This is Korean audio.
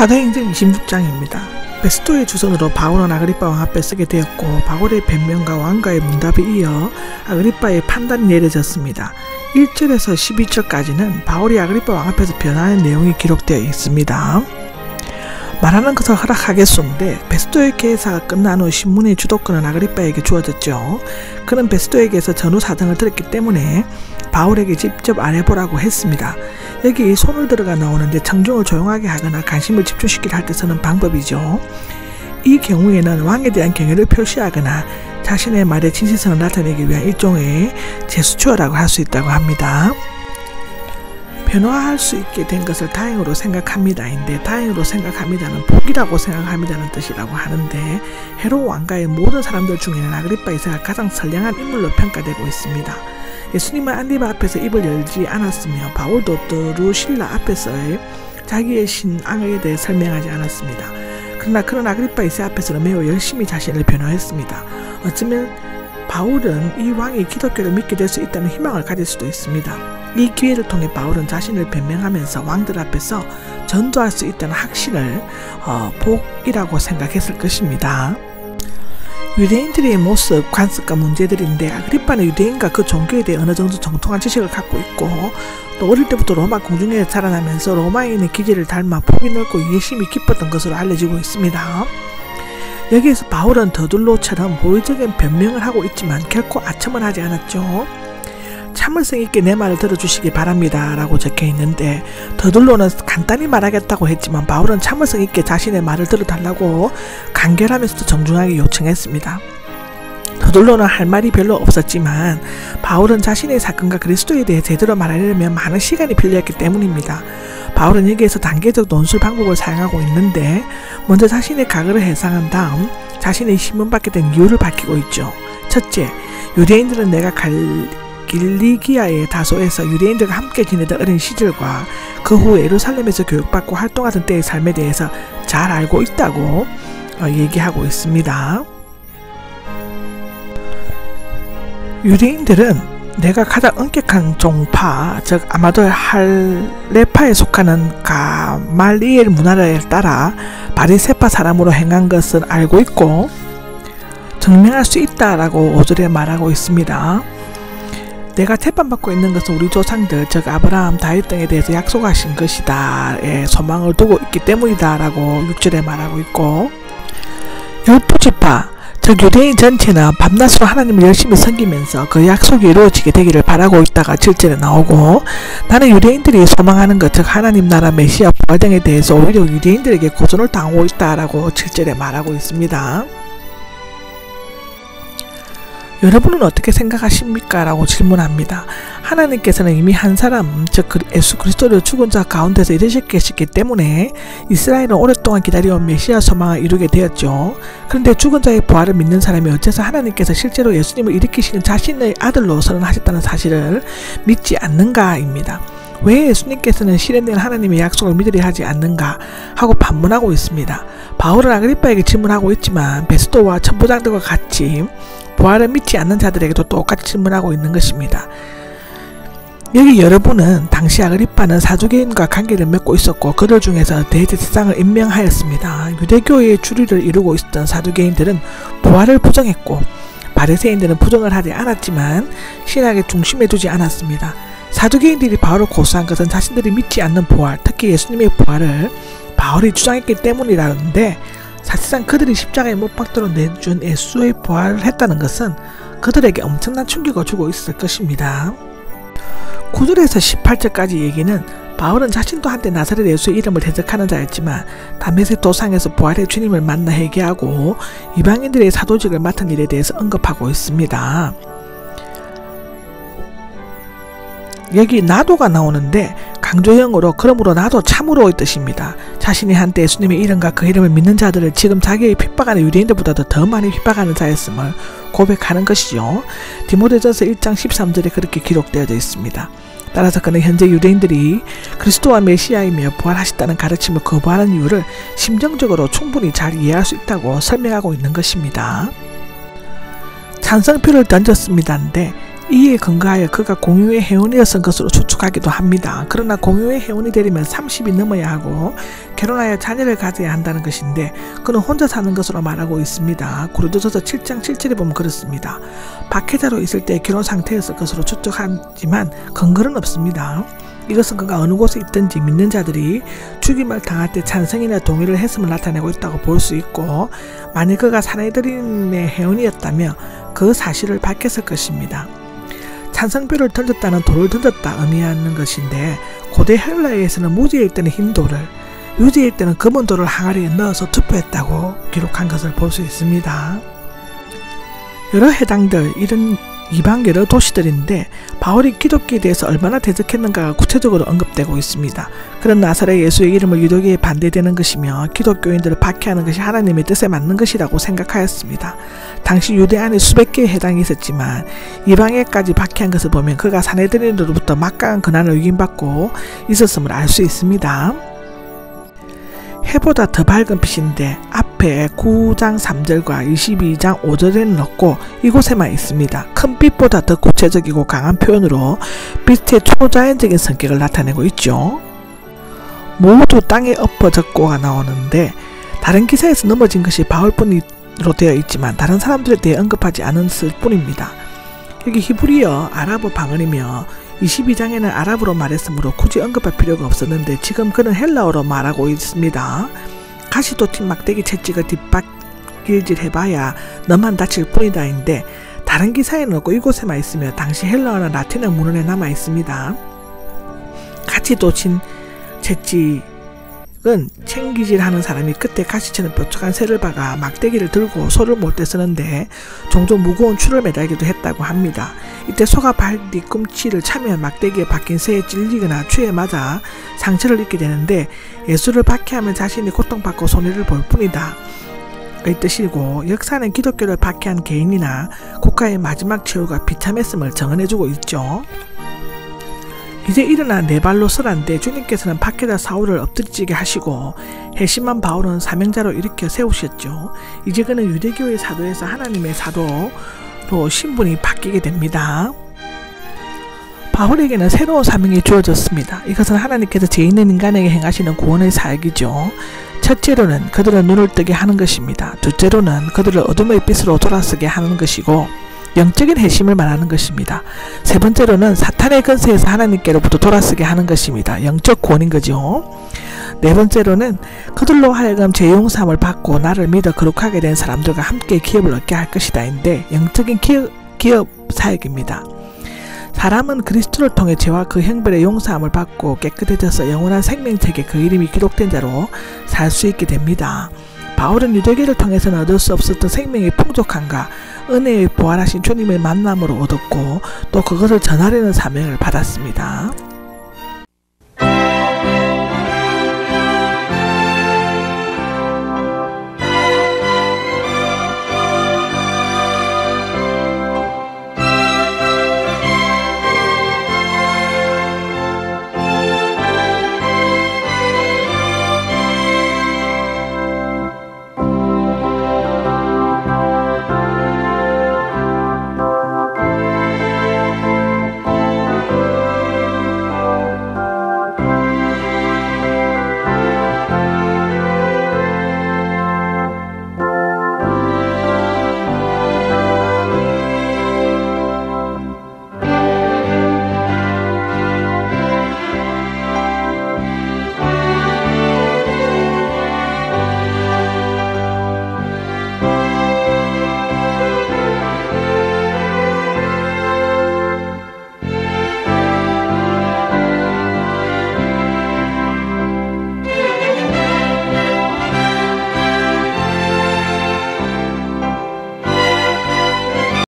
사도행전 26장입니다. 베스토의 주선으로 바울은 아그리빠 왕 앞에 서게 되었고 바울의 변명과 왕가의 문답에 이어 아그리빠의 판단이 내려졌습니다. 1절에서 12절까지는 바울이 아그리빠 왕 앞에서 변하는 내용이 기록되어 있습니다. 말하는 것을 허락하겠소인데 베스토의 계사가 끝난 후 신문의 주도권은 아그리빠에게 주어졌죠. 그는 베스토에게서 전후 사정을 들었기 때문에 바울에게 직접 알아보라고 했습니다. 여기 손을 들어가 나오는데 청중을 조용하게 하거나 관심을 집중시키려 할 때 쓰는 방법이죠. 이 경우에는 왕에 대한 경외를 표시하거나 자신의 말의 진실성을 나타내기 위한 일종의 제스처라고 할 수 있다고 합니다. 변화할 수 있게 된 것을 다행으로 생각합니다인데 다행으로 생각합니다는 복이라고 생각합니다는 뜻이라고 하는데 헤롯 왕가의 모든 사람들 중에는 아그리빠 2세가 가장 선량한 인물로 평가되고 있습니다. 예수님은 안디바 앞에서 입을 열지 않았으며 바울도 드루실라 앞에서의 자기의 신앙에 대해 설명하지 않았습니다. 그러나 그는 아그리빠 2세 앞에서는 매우 열심히 자신을 변호했습니다. 어쩌면 바울은 이 왕이 기독교를 믿게 될 수 있다는 희망을 가질 수도 있습니다. 이 기회를 통해 바울은 자신을 변명하면서 왕들 앞에서 전도할 수 있다는 확신을 복이라고 생각했을 것입니다. 유대인들의 모습, 관습과 문제들인데 아그리빠는 유대인과 그 종교에 대해 어느 정도 정통한 지식을 갖고 있고 또 어릴 때부터 로마 궁중에 자라나면서 로마인의 기질을 닮아 폭이 넓고 이해심이 깊었던 것으로 알려지고 있습니다. 여기에서 바울은 더둘로처럼 호의적인 변명을 하고 있지만 결코 아첨을 하지 않았죠. 참을성 있게 내 말을 들어주시기 바랍니다 라고 적혀 있는데 더둘로는 간단히 말하겠다고 했지만 바울은 참을성 있게 자신의 말을 들어달라고 간결하면서도 정중하게 요청했습니다. 더둘로는 할 말이 별로 없었지만 바울은 자신의 사건과 그리스도에 대해 제대로 말하려면 많은 시간이 필요했기 때문입니다. 바울은 여기에서 단계적 논술 방법을 사용하고 있는데 먼저 자신의 과거를 해상한 다음 자신의 신문받게 된 이유를 밝히고 있죠. 첫째, 유대인들은 내가 길리기아의 다소에서 유대인들과 함께 지내던 어린 시절과 그 후 예루살렘에서 교육받고 활동하던 때의 삶에 대해서 잘 알고 있다고 얘기하고 있습니다. 유대인들은 내가 가장 엄격한 종파, 즉 아마도 할레파에 속하는 가말리엘 문화를 따라 바리새파 사람으로 행한 것은 알고 있고 증명할 수 있다라고 5절에 말하고 있습니다. 내가 재판받고 있는 것은 우리 조상들, 즉 아브라함, 다윗 등에 대해서 약속하신 것이다의 소망을 두고 있기 때문이다 라고 6절에 말하고 있고 12지파, 즉 유대인 전체는 밤낮으로 하나님을 열심히 섬기면서 그 약속이 이루어지게 되기를 바라고 있다가 7절에 나오고 나는 유대인들이 소망하는 것, 즉 하나님 나라 메시아 부활 등에 대해서 오히려 유대인들에게 고전을 당하고 있다라고 7절에 말하고 있습니다. 여러분은 어떻게 생각하십니까? 라고 질문합니다. 하나님께서는 이미 한 사람, 즉 예수 그리스도를 죽은 자 가운데서 일으키셨기 때문에 이스라엘은 오랫동안 기다려온 메시아 소망을 이루게 되었죠. 그런데 죽은 자의 부활을 믿는 사람이 어째서 하나님께서 실제로 예수님을 일으키시는 자신의 아들로 선언하셨다는 사실을 믿지 않는가입니다. 왜 예수님께서는 실현된 하나님의 약속을 믿으려 하지 않는가 하고 반문하고 있습니다. 바울은 아그리빠에게 질문하고 있지만 베스토와 천부장들과 같이 부활을 믿지 않는 자들에게도 똑같이 질문하고 있는 것입니다. 여기 여러분은 당시 아그리빠는 사두개인과 관계를 맺고 있었고 그들 중에서 대제사장을 임명하였습니다. 유대교의 주류를 이루고 있었던 사두개인들은 부활을 부정했고 바리새인들은 부정을 하지 않았지만 신학의 중심에 두지 않았습니다. 사두개인들이 바울을 고소한 것은 자신들이 믿지 않는 부활, 특히 예수님의 부활을 바울이 주장했기 때문이라는데 사실상 그들이 십자가에 못 박도록 내준 예수의 부활을 했다는 것은 그들에게 엄청난 충격을 주고 있을 것입니다. 9절에서 18절까지 얘기는 바울은 자신도 한때 나사렛 예수의 이름을 대적하는 자였지만 다메섹 도상에서 부활의 주님을 만나 회개하고 이방인들의 사도직을 맡은 일에 대해서 언급하고 있습니다. 여기 나도가 나오는데 강조형으로 그러므로 나도 참으로의 뜻입니다. 자신이 한때 예수님의 이름과 그 이름을 믿는 자들을 지금 자기의 핍박하는 유대인들보다도 더 많이 핍박하는 자였음을 고백하는 것이죠. 디모데전서 1장 13절에 그렇게 기록되어 있습니다. 따라서 그는 현재 유대인들이 그리스도와 메시아이며 부활하셨다는 가르침을 거부하는 이유를 심정적으로 충분히 잘 이해할 수 있다고 설명하고 있는 것입니다. 찬성표를 던졌습니다인데 이에 근거하여 그가 공유의 회원이었던 것으로 추측하기도 합니다. 그러나 공유의 회원이 되려면 30이 넘어야 하고 결혼하여 자녀를 가져야 한다는 것인데 그는 혼자 사는 것으로 말하고 있습니다. 고린도전서 7장 7절에 보면 그렇습니다. 박해자로 있을 때 결혼 상태였을 것으로 추측하지만 근거는 없습니다. 이것은 그가 어느 곳에 있든지 믿는 자들이 죽임을 당할 때 찬성이나 동의를 했음을 나타내고 있다고 볼 수 있고, 만일 그가 사내들인의 회원이었다면 그 사실을 밝혔을 것입니다. 찬성표를 던졌다는 돌을 던졌다 의미하는 것인데, 고대 헬라에서는 무지일 때는 흰 돌을, 유지일 때는 검은 돌을 항아리에 넣어서 투표했다고 기록한 것을 볼 수 있습니다. 여러 해당들, 이런 이방 여러 도시들인데 바울이 기독교에 대해서 얼마나 대적했는가가 구체적으로 언급되고 있습니다. 그런 나사렛 예수의 이름을 유독에 반대되는 것이며 기독교인들을 박해하는 것이 하나님의 뜻에 맞는 것이라고 생각하였습니다. 당시 유대 안에 수백 개의 해당이 있었지만 이방에까지 박해한 것을 보면 그가 사내들인으로부터 막강한 고난을 위임받고 있었음을 알 수 있습니다. 해보다 더 밝은 빛인데 앞에 9장 3절과 22장 5절에는 없고 이곳에만 있습니다. 큰 빛보다 더 구체적이고 강한 표현으로 빛의 초자연적인 성격을 나타내고 있죠. 모두 땅에 엎어졌고가 나오는데 다른 기사에서 넘어진 것이 바울뿐으로 되어 있지만 다른 사람들에 대해 언급하지 않았을 뿐입니다. 여기 히브리어 아랍어 방언이며 22장에는 아랍어로 말했으므로 굳이 언급할 필요가 없었는데 지금 그는 헬라어로 말하고 있습니다. 가시도 튄 막대기 채찍을 뒷바퀴질 해봐야 너만 다칠 뿐이다인데 다른 기사에는 없고 이곳에만 있으며 당시 헬라어나 라틴어 문헌에 남아 있습니다. 가시도 친 채찍은 챙기질하는 사람이 끝에 가시처럼 뾰족한 새를 박아 막대기를 들고 소를 몰 때 쓰는데 종종 무거운 추를 매달기도 했다고 합니다. 이때 소가 발 뒤꿈치를 차면 막대기에 박힌 새에 찔리거나 추에 맞아 상처를 입게 되는데 예수를 박해하면 자신이 고통받고 손해를 볼 뿐이다 의 뜻이고, 역사는 기독교를 박해한 개인이나 국가의 마지막 최후가 비참했음을 정언해주고 있죠. 이제 일어나 네 발로 서란데 주님께서는 박해자 사울을 엎드리게 하시고 회심한 바울은 사명자로 일으켜 세우셨죠. 이제 그는 유대교의 사도에서 하나님의 사도로 신분이 바뀌게 됩니다. 바울에게는 새로운 사명이 주어졌습니다. 이것은 하나님께서 죄 있는 인간에게 행하시는 구원의 사역이죠. 첫째로는 그들의 눈을 뜨게 하는 것입니다. 둘째로는 그들을 어둠의 빛으로 돌아서게 하는 것이고 영적인 회심을 말하는 것입니다. 세 번째로는 사탄의 근세에서 하나님께로부터 돌아서게 하는 것입니다. 영적 구원인 거죠. 네 번째로는 그들로 하여금 죄 용서함을 받고 나를 믿어 거룩하게 된 사람들과 함께 기업을 얻게 할 것이다인데 영적인 기업 사역입니다. 사람은 그리스도를 통해 죄와 그 형벌의 용서함을 받고 깨끗해져서 영원한 생명책에 그 이름이 기록된 자로 살 수 있게 됩니다. 바울은 유대교를 통해서는 얻을 수 없었던 생명의 풍족함과 은혜의 부활하신 주님의 만남으로 얻었고 또 그것을 전하려는 사명을 받았습니다.